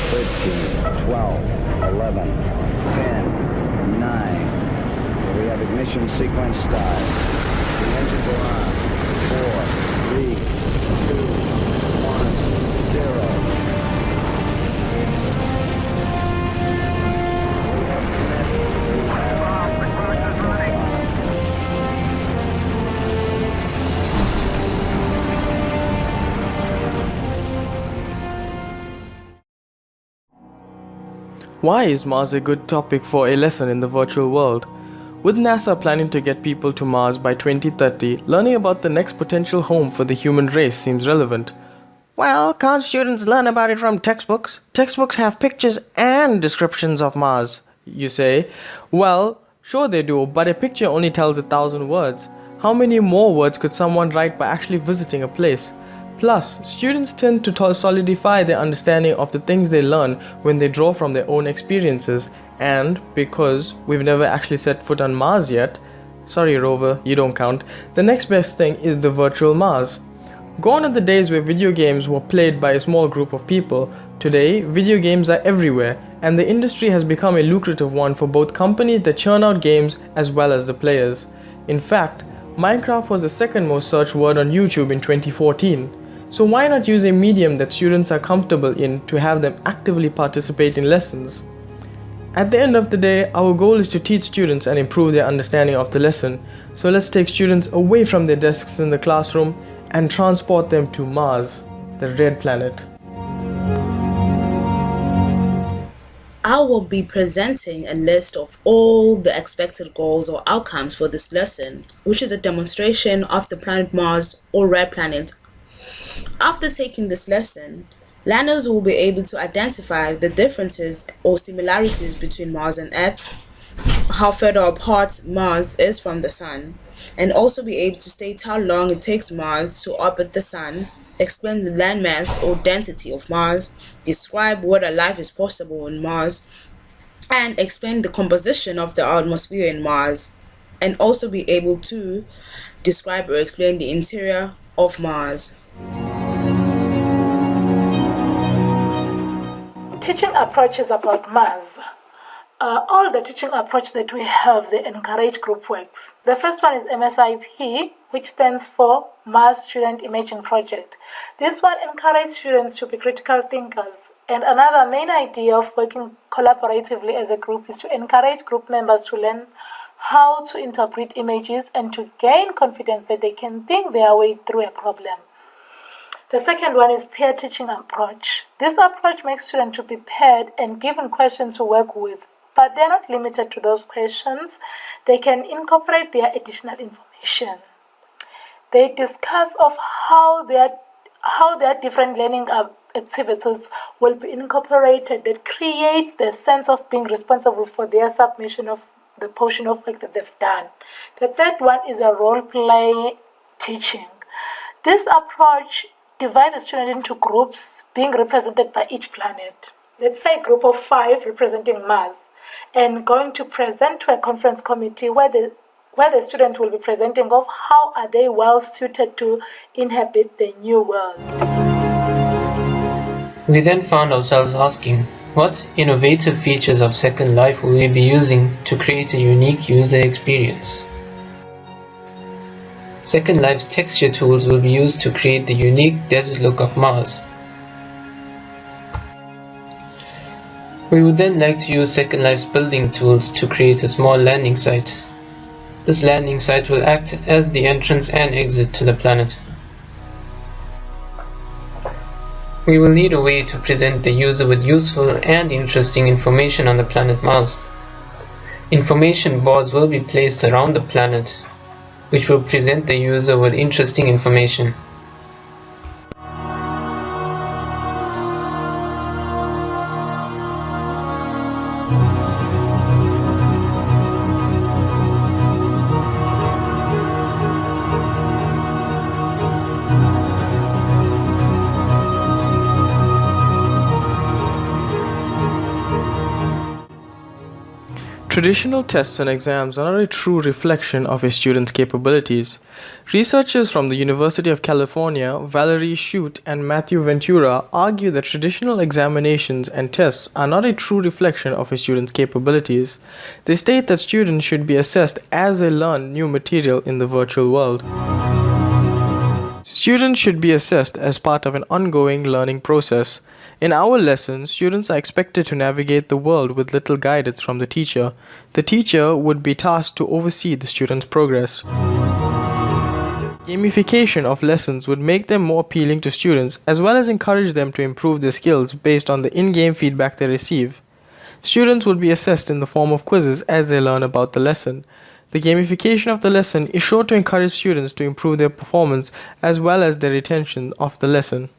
13, 12, 11, 10, 9. We have ignition sequence start. The engines are on. 4, 3, 2, 1, 0. Why is Mars a good topic for a lesson in the virtual world? With NASA planning to get people to Mars by 2030, learning about the next potential home for the human race seems relevant. Well, can't students learn about it from textbooks? Textbooks have pictures and descriptions of Mars, you say. Well, sure they do, but a picture only tells 1,000 words. How many more words could someone write by actually visiting a place? Plus, students tend to solidify their understanding of the things they learn when they draw from their own experiences, and because we've never actually set foot on Mars yet, sorry rover, you don't count, the next best thing is the virtual Mars. Gone are the days where video games were played by a small group of people. Today, video games are everywhere, and the industry has become a lucrative one for both companies that churn out games as well as the players. In fact, Minecraft was the second most searched word on YouTube in 2014. So why not use a medium that students are comfortable in to have them actively participate in lessons? At the end of the day, our goal is to teach students and improve their understanding of the lesson. So let's take students away from their desks in the classroom and transport them to Mars, the red planet. I will be presenting a list of all the expected goals or outcomes for this lesson, which is a demonstration of the planet Mars or red planet. After taking this lesson, learners will be able to identify the differences or similarities between Mars and Earth, how further apart Mars is from the Sun, and also be able to state how long it takes Mars to orbit the Sun, explain the landmass or density of Mars, describe whether life is possible on Mars, and explain the composition of the atmosphere in Mars, and also be able to describe or explain the interior of Mars. Teaching approaches about Mars. All the teaching approach that we have, they encourage group works. The first one is MSIP, which stands for Mars Student Imaging Project. This one encourages students to be critical thinkers. And another main idea of working collaboratively as a group is to encourage group members to learn how to interpret images and to gain confidence that they can think their way through a problem. The second one is peer teaching approach. This approach makes students to be paired and given questions to work with, but they're not limited to those questions. They can incorporate their additional information. They discuss of how their different learning activities will be incorporated that creates the sense of being responsible for their submission of the portion of work that they've done. The third one is a role play teaching. This approach divide the student into groups being represented by each planet. Let's say a group of 5 representing Mars and going to present to a conference committee where the student will be presenting of how are they well suited to inhabit the new world. We then found ourselves asking, what innovative features of Second Life will we be using to create a unique user experience? Second Life's texture tools will be used to create the unique desert look of Mars. We would then like to use Second Life's building tools to create a small landing site. This landing site will act as the entrance and exit to the planet. We will need a way to present the user with useful and interesting information on the planet Mars. Information boards will be placed around the planet, which will present the user with interesting information. Traditional tests and exams are not a true reflection of a student's capabilities. Researchers from the University of California, Valerie Shute and Matthew Ventura, argue that traditional examinations and tests are not a true reflection of a student's capabilities. They state that students should be assessed as they learn new material in the virtual world. Students should be assessed as part of an ongoing learning process. In our lessons, students are expected to navigate the world with little guidance from the teacher. The teacher would be tasked to oversee the students' progress. Gamification of lessons would make them more appealing to students as well as encourage them to improve their skills based on the in-game feedback they receive. Students would be assessed in the form of quizzes as they learn about the lesson. The gamification of the lesson is sure to encourage students to improve their performance as well as their retention of the lesson.